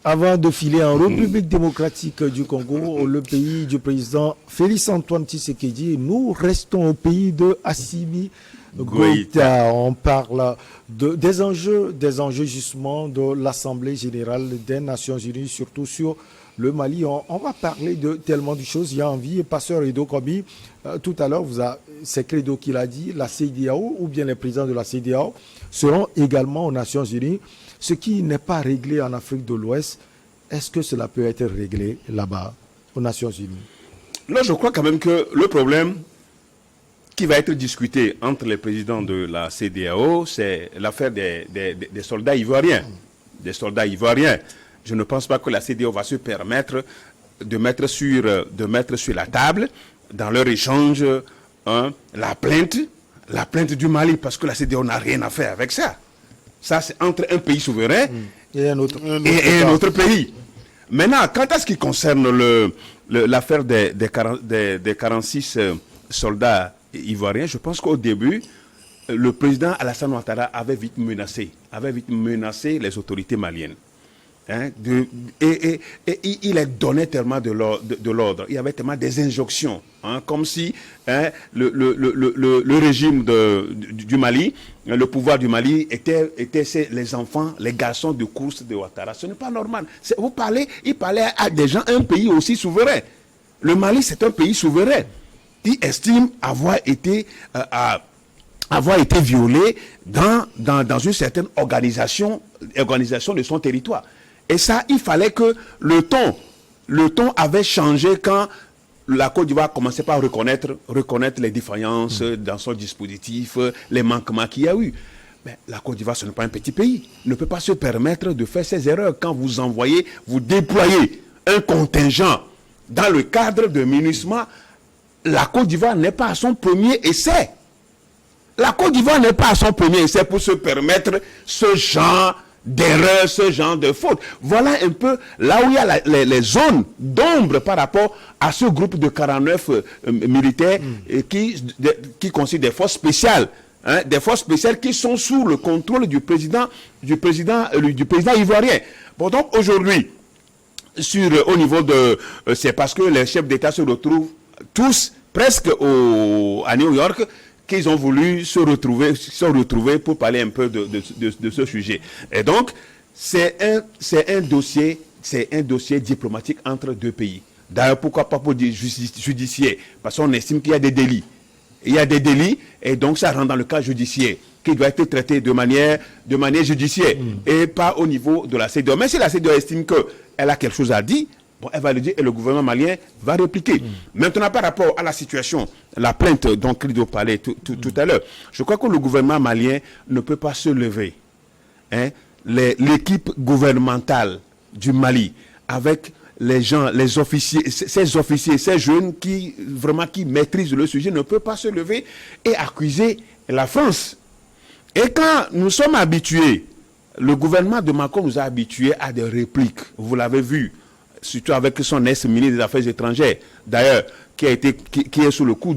Avant de filer en République démocratique du Congo, le pays du président Félix-Antoine Tshisekedi, nous restons au pays de Assimi Goïta. On parle des enjeux justement de l'Assemblée générale des Nations Unies, surtout sur le Mali. On va parler de tellement de choses. Il y a envie, Pasteur Edo Kobi, tout à l'heure, c'est Credo qui l'a dit, la CEDEAO ou bien les présidents de la CEDEAO seront également aux Nations Unies. Ce qui n'est pas réglé en Afrique de l'Ouest, est-ce que cela peut être réglé là-bas, aux Nations Unies? Là, je crois quand même que le problème qui va être discuté entre les présidents de la CEDEAO, c'est l'affaire des soldats ivoiriens. Des soldats ivoiriens. Je ne pense pas que la CEDEAO va se permettre de mettre sur la table, dans leur échange, la plainte du Mali, parce que la CEDEAO n'a rien à faire avec ça. Ça, c'est entre un pays souverain et un autre pays. Maintenant, quant à ce qui concerne l'affaire des 46 soldats ivoiriens, je pense qu'au début, le président Alassane Ouattara avait vite menacé les autorités maliennes. Et il leur donnait tellement de l'ordre. Il y avait tellement des injonctions, comme si le régime du Mali, le pouvoir du Mali était les enfants, les garçons de course de Ouattara. Ce n'est pas normal. Il parlait à des gens, un pays aussi souverain. Le Mali, c'est un pays souverain. Il estime avoir été violé dans une certaine organisation de son territoire. Et ça, il fallait que le ton avait changé quand la Côte d'Ivoire commençait par reconnaître les défaillances dans son dispositif, les manquements qu'il y a eu. Mais la Côte d'Ivoire, ce n'est pas un petit pays. Ne peut pas se permettre de faire ces erreurs quand vous déployez un contingent dans le cadre de MINUSMA. La Côte d'Ivoire n'est pas à son premier essai. La Côte d'Ivoire n'est pas à son premier essai pour se permettre ce genre d'erreurs, ce genre de fautes. Voilà un peu là où il y a les zones d'ombre par rapport à ce groupe de 49 militaires qui constituent des forces spéciales. Des forces spéciales qui sont sous le contrôle du président ivoirien. Bon, donc aujourd'hui, au niveau c'est parce que les chefs d'État se retrouvent tous presque à New York qu'ils ont voulu se retrouver pour parler un peu de ce sujet. Et donc, c'est un dossier diplomatique entre deux pays. D'ailleurs, pourquoi pas pour dire judiciaire? Parce qu'on estime qu'il y a des délits. Il y a des délits, et donc ça rentre dans le cas judiciaire, qui doit être traité de manière judiciaire, et pas au niveau de la CEDEAO. Mais si la CEDEAO estime qu'elle a quelque chose à dire, bon, elle va le dire et le gouvernement malien va répliquer. Maintenant, par rapport à la situation, la plainte dont Credo parlait tout à l'heure, je crois que le gouvernement malien ne peut pas se lever. L'équipe gouvernementale du Mali, avec les gens, ces officiers, ces jeunes qui maîtrisent le sujet, ne peut pas se lever et accuser la France. Et quand nous sommes habitués, le gouvernement de Macron nous a habitués à des répliques. Vous l'avez vu, surtout avec son ex-ministre des Affaires étrangères, d'ailleurs, qui est sous le coup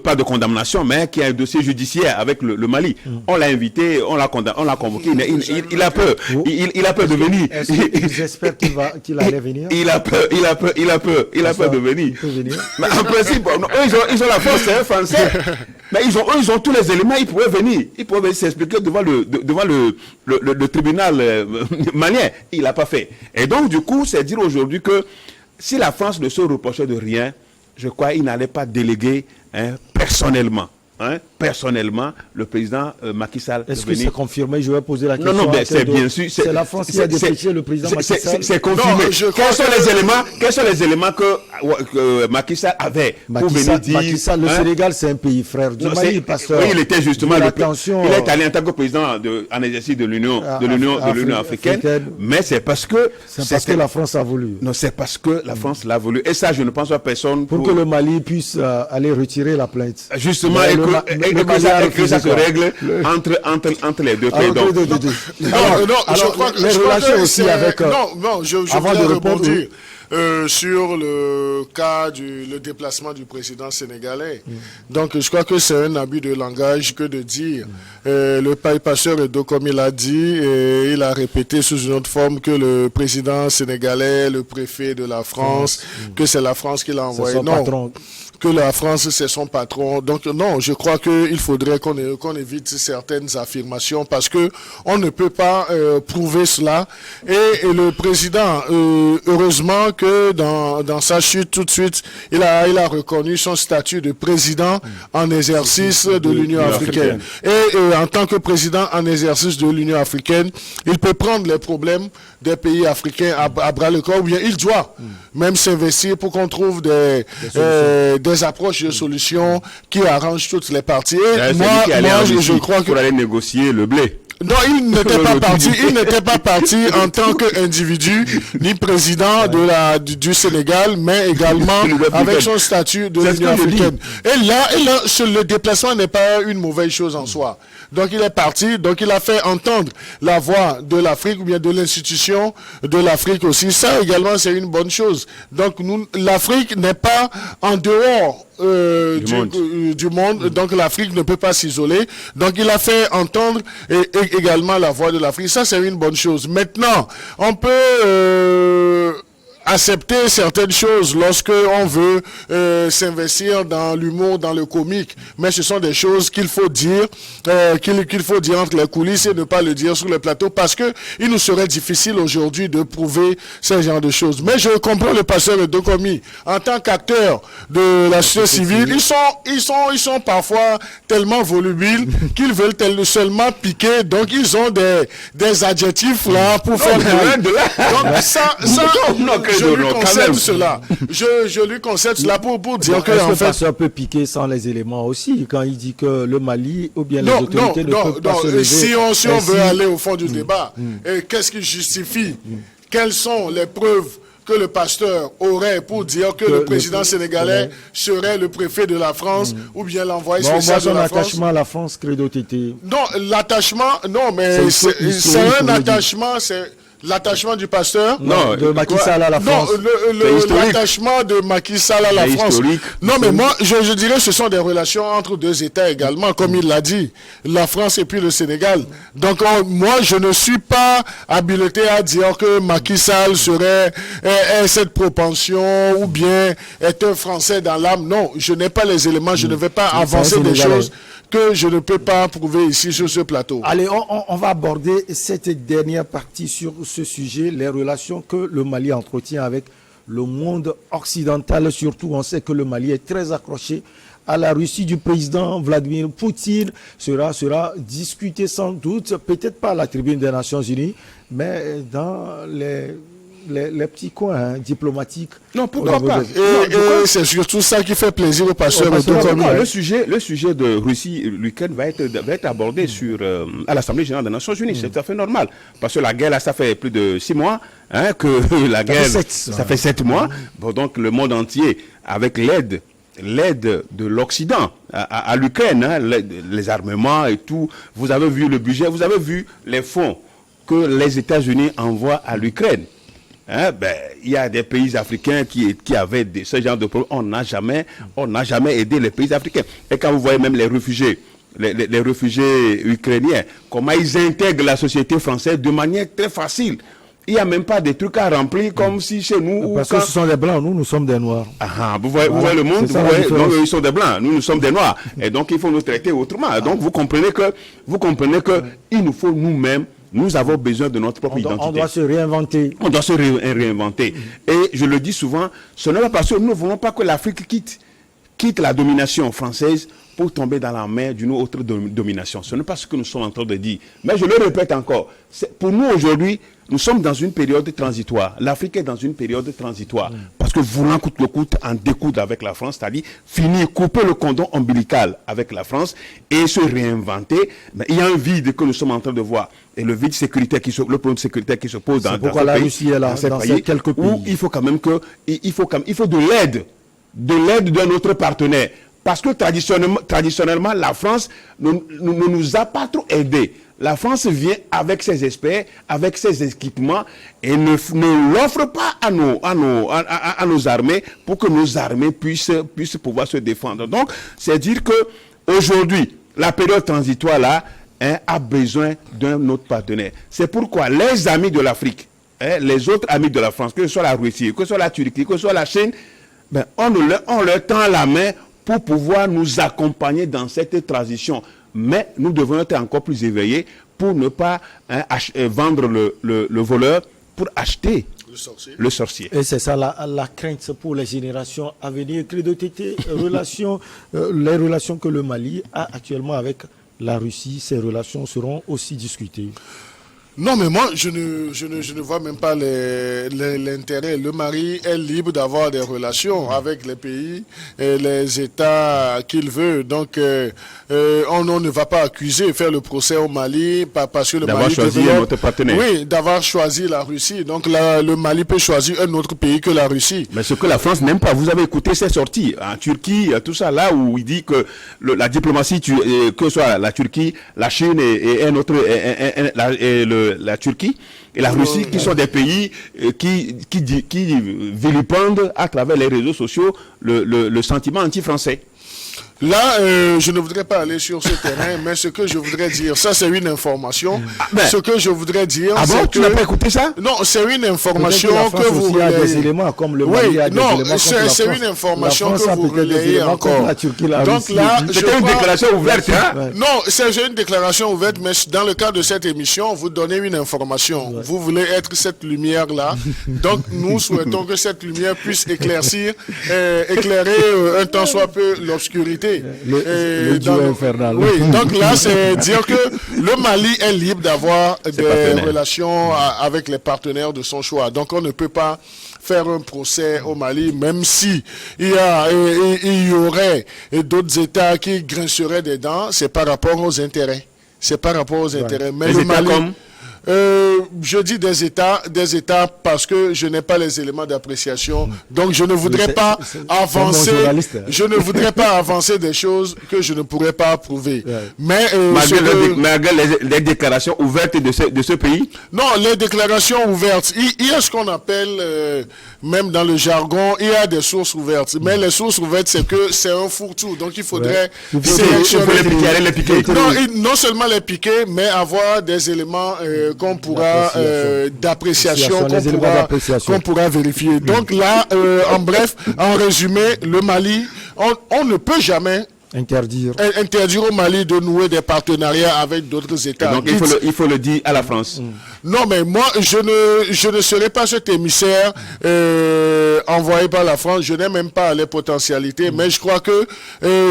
pas de condamnation, mais qui a un dossier judiciaire avec le Mali. On l'a invité, on l'a convoqué, il a peur. Il a peur de venir. J'espère qu'il allait venir. Il a peur de venir. Mais en principe, ils ont la force, c'est un Français. Mais ils ont tous les éléments, ils pourraient venir s'expliquer devant le tribunal malien. Il l'a pas fait. Et donc, du coup, c'est dire aujourd'hui que si la France ne se reprochait de rien, je crois qu'il n'allait pas déléguer personnellement le président Macky Sall. Est-ce que c'est confirmé? Je vais poser la question. Non, mais c'est bien sûr. C'est la France qui a dépêché le président Macky Sall. C'est confirmé. Quels sont les éléments que Macky Sall avait pour venir dire? Macky Sall, le Sénégal, c'est un pays frère du Mali, pasteur. Oui, il était justement il est allé en tant que président en exercice de l'Union africaine. Mais c'est parce que la France a voulu. Non, c'est parce que la France l'a voulu. Et ça, je ne pense à personne pour que le Mali puisse aller retirer la plainte. Justement, que ça se règle entre les deux pays. Je crois que les relations aussi avec. Non, je voudrais rebondir. sur le cas le déplacement du président sénégalais. Donc, je crois que c'est un abus de langage que de dire le pasteur Edo, comme il a dit, et il a répété sous une autre forme que le président sénégalais, le préfet de la France, que c'est la France qui l'a envoyé. Non. Patron. Que la France, c'est son patron. Donc, non, je crois qu'il faudrait qu'on évite certaines affirmations parce que on ne peut pas prouver cela. Et le président, heureusement que dans sa chute, tout de suite, il a reconnu son statut de président en exercice de l'Union africaine. Et en tant que président en exercice de l'Union africaine, il peut prendre les problèmes des pays africains à bras le corps, ou bien il doit même s'investir pour qu'on trouve des approches de solutions qui arrangent toutes les parties. Et moi, je crois que pour aller négocier le blé. Non, il n'était pas parti en tant qu'individu, ni président du Sénégal, mais également avec son statut de l'Union africaine. Et là, le déplacement n'est pas une mauvaise chose en soi. Donc il est parti, donc il a fait entendre la voix de l'Afrique ou bien de l'institution de l'Afrique aussi. Ça également, c'est une bonne chose. Donc l'Afrique n'est pas en dehors du monde, donc l'Afrique ne peut pas s'isoler. Donc il a fait entendre également la voix de l'Afrique. Ça, c'est une bonne chose. Maintenant, on peut accepter certaines choses lorsque on veut s'investir dans l'humour, dans le comique, mais ce sont des choses qu'il faut dire, qu'il faut dire entre les coulisses et ne pas le dire sur le plateau, parce que il nous serait difficile aujourd'hui de prouver ce genre de choses. Mais je comprends le pasteur Edo Komi en tant qu'acteur de la société civile. Ils sont parfois tellement volubiles qu'ils veulent seulement piquer, donc ils ont des adjectifs là pour faire de donc ça je lui concède cela. Je lui concède cela pour dire que en fait, ça peut piquer sans les éléments aussi quand il dit que le Mali ou bien les autorités ne peuvent pas se lever. Si on veut aller au fond du débat, qu'est-ce qui justifie? Quelles sont les preuves que le pasteur aurait pour dire que le président sénégalais serait le préfet de la France ou bien l'envoyé spécial de la France? L'attachement à la France, Credo Tété. Non, l'attachement, non, mais c'est un attachement, c'est l'attachement du pasteur? Non, de Macky Sall à la France. Non, l'attachement de Macky Sall à la France. Historique. Non, mais moi, je dirais que ce sont des relations entre deux États également, comme il l'a dit, la France et puis le Sénégal. Donc, moi, je ne suis pas habilité à dire que Macky Sall serait cette propension ou bien est un Français dans l'âme. Non, je n'ai pas les éléments, je ne vais pas avancer des choses que je ne peux pas prouver ici sur ce plateau. Allez, on va aborder cette dernière partie sur ce sujet, les relations que le Mali entretient avec le monde occidental. Surtout, on sait que le Mali est très accroché à la Russie du président Vladimir Poutine. Sera discuté sans doute, peut-être pas à la tribune des Nations Unies, mais dans les petits coins diplomatiques. Non, pourquoi pas? Et c'est surtout ça qui fait plaisir au pasteur. Le sujet de Russie-Ukraine va être abordé à l'Assemblée générale des Nations Unies. C'est tout à fait normal. Parce que la guerre, là, ça fait plus de 6 mois que la guerre... Ça fait 7 mois. Bon, donc, le monde entier, avec l'aide de l'Occident à l'Ukraine, les armements et tout. Vous avez vu le budget, vous avez vu les fonds que les États-Unis envoient à l'Ukraine. Il y a des pays africains qui avaient ce genre de problème. On n'a jamais aidé les pays africains. Et quand vous voyez même les réfugiés ukrainiens, comment ils intègrent la société française de manière très facile. Il n'y a même pas des trucs à remplir comme si chez nous... Parce que ce sont des blancs, nous sommes des noirs. Vous voyez le monde, non, ils sont des blancs, nous sommes des noirs. Et donc il faut nous traiter autrement. Donc vous comprenez que il nous faut nous-mêmes, nous avons besoin de notre propre identité. On doit se réinventer. On doit se réinventer. Et je le dis souvent, ce n'est pas parce que nous ne voulons pas que l'Afrique quitte la domination française pour tomber dans la mer d'une autre domination. Ce n'est pas ce que nous sommes en train de dire. Mais je le répète encore, pour nous aujourd'hui, nous sommes dans une période transitoire. L'Afrique est dans une période transitoire. Parce que voulant coûte que coûte en découdre avec la France, c'est-à-dire finir, couper le cordon ombilical avec la France et se réinventer, mais il y a un vide que nous sommes en train de voir. Et le vide sécuritaire le problème sécuritaire qui se pose dans la Russie est là, dans ces quelques pays. Où il faut quand même il faut de l'aide d'un autre partenaire. Parce que traditionnellement, la France ne nous a pas trop aidés La France vient avec ses experts, avec ses équipements et ne l'offre pas à nos armées pour que nos armées puissent pouvoir se défendre. Donc, c'est dire que aujourd'hui, la période transitoire là a besoin d'un autre partenaire. C'est pourquoi les amis de l'Afrique, les autres amis de la France, que ce soit la Russie, que ce soit la Turquie, que ce soit la Chine, on leur tend la main pour pouvoir nous accompagner dans cette transition. Mais nous devons être encore plus éveillés pour ne pas vendre le voleur pour acheter le sorcier. Et c'est ça la crainte pour les générations à venir. Credo Tété, les relations que le Mali a actuellement avec la Russie, ces relations seront aussi discutées. Non, mais moi, je ne vois même pas l'intérêt. Le Mali est libre d'avoir des relations avec les pays et les États qu'il veut. Donc, on ne va pas accuser, faire le procès au Mali parce que le Mali choisi un autre partenaire. Oui, d'avoir choisi la Russie. Donc, le Mali peut choisir un autre pays que la Russie. Mais ce que la France n'aime pas, vous avez écouté ses sorties en Turquie, tout ça là où il dit que la diplomatie, que ce soit la Turquie, la Chine et un autre, la Turquie et la Russie, qui sont des pays qui vilipendent à travers les réseaux sociaux le sentiment anti-français. Là, je ne voudrais pas aller sur ce terrain, mais ce que je voudrais dire, ça c'est une information. Ce que je voudrais dire, c'est tu n'as pas écouté ça? Non, c'est une information que vous relayez. Il y a des éléments comme le Mali a des éléments contre la France. C'est une information que vous relayez encore. La Turquie, la Donc Russie, là, c'était une déclaration ouverte, hein? Non, c'est une déclaration ouverte, mais dans le cadre de cette émission, vous donnez une information. Ouais. Vous voulez être cette lumière-là. Donc nous souhaitons que cette lumière puisse éclairer un tant soit peu l'obscurité. Le duo infernal. Oui, donc là, c'est dire que le Mali est libre d'avoir des relations avec les partenaires de son choix. Donc, on ne peut pas faire un procès au Mali, même si il y aurait d'autres États qui grinceraient des dents, c'est par rapport aux intérêts. C'est par rapport aux intérêts. Mais le Mali... je dis des États parce que je n'ai pas les éléments d'appréciation. Donc je ne voudrais pas avancer. Je ne voudrais pas avancer des choses que je ne pourrais pas approuver. Mais malgré les déclarations ouvertes de ce pays. Non, les déclarations ouvertes. Il y a ce qu'on appelle même dans le jargon, il y a des sources ouvertes. Mais les sources ouvertes, c'est que c'est un fourre-tout. Donc il faudrait sélectionner les piquer. Non seulement les piquer, mais avoir des éléments qu'on pourra d'appréciation, qu'on pourra vérifier. Donc là, en bref, en résumé, le Mali, on ne peut jamais interdire au Mali de nouer des partenariats avec d'autres États. Donc il faut le dire à la France. Non, mais moi, je ne serai pas cet émissaire envoyé par la France. Je n'ai même pas les potentialités. Mais je crois que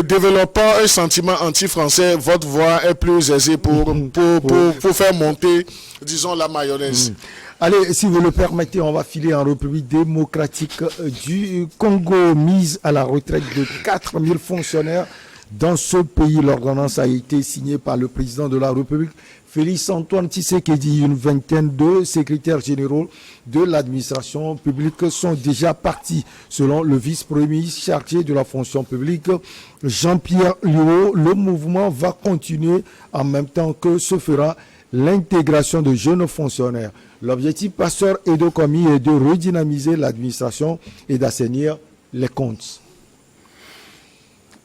développant un sentiment anti-français, votre voix est plus aisée pour faire monter, disons, la mayonnaise. Allez, si vous le permettez, on va filer en République démocratique du Congo, mise à la retraite de 4000 fonctionnaires dans ce pays. L'ordonnance a été signée par le président de la République, Félix Antoine Tshisekedi. Une vingtaine de secrétaires généraux de l'administration publique sont déjà partis. Selon le vice-premier ministre chargé de la fonction publique, Jean-Pierre Luo, le mouvement va continuer en même temps que se fera l'intégration de jeunes fonctionnaires. L'objectif, Pasteur Edo Komi, est de redynamiser l'administration et d'assainir les comptes.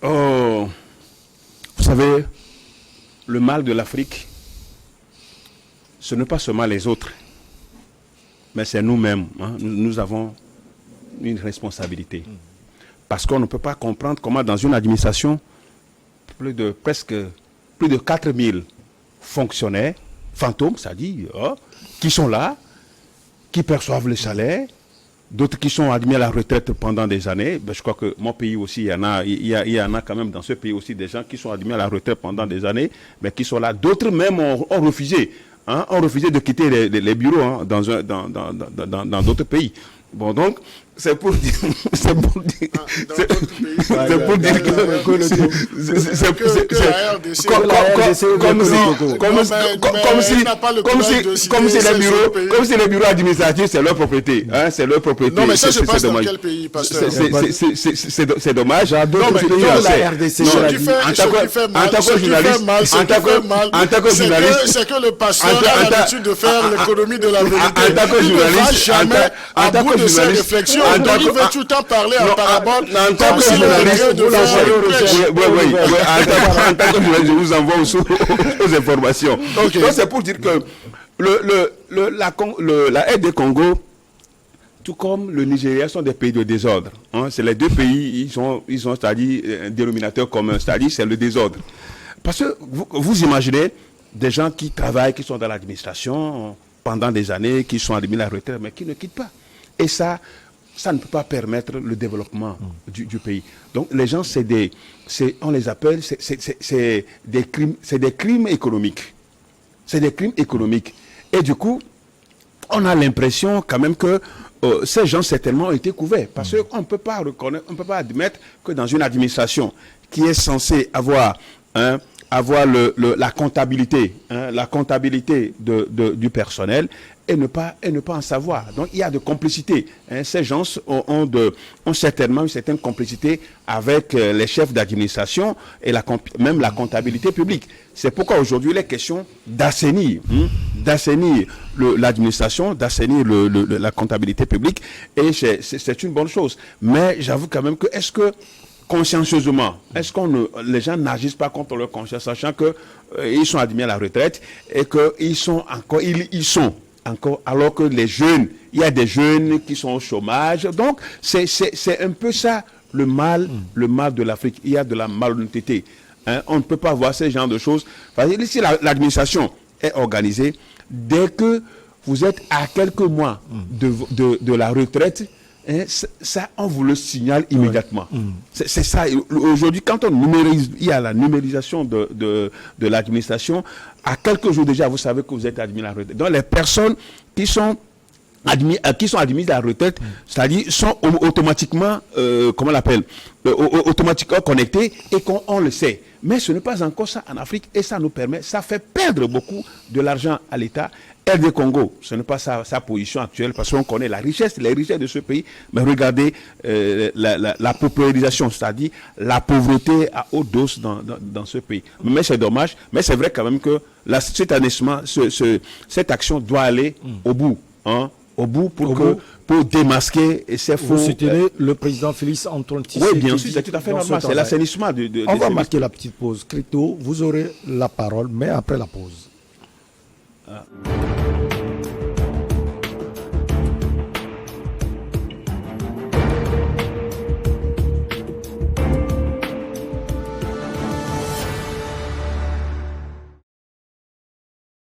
Oh, vous savez, le mal de l'Afrique, ce n'est pas seulement les autres, mais c'est nous-mêmes. Hein. Nous avons une responsabilité. Parce qu'on ne peut pas comprendre comment dans une administration, plus de 4000 fonctionnaires, fantômes, c'est-à-dire, qui sont là, qui perçoivent le salaire, d'autres qui sont admis à la retraite pendant des années. Je crois que mon pays aussi, il y en a quand même dans ce pays aussi des gens qui sont admis à la retraite pendant des années, mais qui sont là. D'autres même ont refusé. Ont refusé de quitter les bureaux dans d'autres pays. Bon, donc, c'est pour dire c'est pour dire comme si les bureaux administratifs c'est leur propriété, hein, c'est leur propriété. Non mais ça se passe dans quel pays, pasteur? C'est dommage. Non mais la RDC, c'est que le pasteur a l'habitude de faire l'économie de la vérité. Il ne va jamais à bout de ses réflexions. Donc il veut tout le temps parler en parabole. En tant que journaliste, je vous envoie aux informations. Donc c'est pour dire que la RD Congo, tout comme le Nigeria, sont des pays de désordre. Hein. C'est les deux pays, ils ont c'est-à-dire un dénominateur commun, c'est-à-dire c'est le désordre. Parce que vous imaginez des gens qui travaillent, qui sont dans l'administration pendant des années, qui sont admis à la retraite, mais qui ne quittent pas. Et ça ne peut pas permettre le développement du pays. Donc les gens, on les appelle, c'est des crimes économiques. C'est des crimes économiques. Et du coup, on a l'impression quand même que ces gens certainement ont été couverts. Parce qu'on ne peut pas reconnaître, on ne peut pas admettre que dans une administration qui est censée avoir la comptabilité, la comptabilité du personnel et ne pas en savoir. Donc il y a de complicité. Ces gens ont certainement une certaine complicité avec les chefs d'administration et même la comptabilité publique. C'est pourquoi aujourd'hui il est question d'assainir l'administration, d'assainir la comptabilité publique, et c'est une bonne chose. Mais j'avoue quand même que consciencieusement, les gens n'agissent pas contre leur conscience, sachant que ils sont admis à la retraite et qu'ils sont encore, alors que les jeunes, il y a des jeunes qui sont au chômage. Donc c'est un peu ça le mal de l'Afrique. Il y a de la malhonnêteté. On ne peut pas voir ce genre de choses. Si l'administration est organisée, dès que vous êtes à quelques mois de la retraite, ça, on vous le signale immédiatement. C'est ça. Aujourd'hui, quand il y a la numérisation de l'administration, à quelques jours déjà, vous savez que vous êtes admis à la retraite. Donc, les personnes qui sont admises à la retraite, c'est-à-dire sont automatiquement, automatiquement connectées, et qu'on le sait. Mais ce n'est pas encore ça en Afrique, et ça fait perdre beaucoup de l'argent à l'État. RD Congo, ce n'est pas sa position actuelle, parce qu'on connaît les richesses de ce pays, mais regardez la paupérisation, c'est-à-dire la pauvreté à haute dose dans ce pays. Mais c'est dommage, mais c'est vrai quand même que cette action doit aller au bout, pour démasquer ces faux. Vous soutenez le président Félix Antoine Tshisekedi. Oui, bien sûr, c'est tout à fait normal, c'est l'assainissement On va marquer la petite pause. Crito, vous aurez la parole, mais après la pause.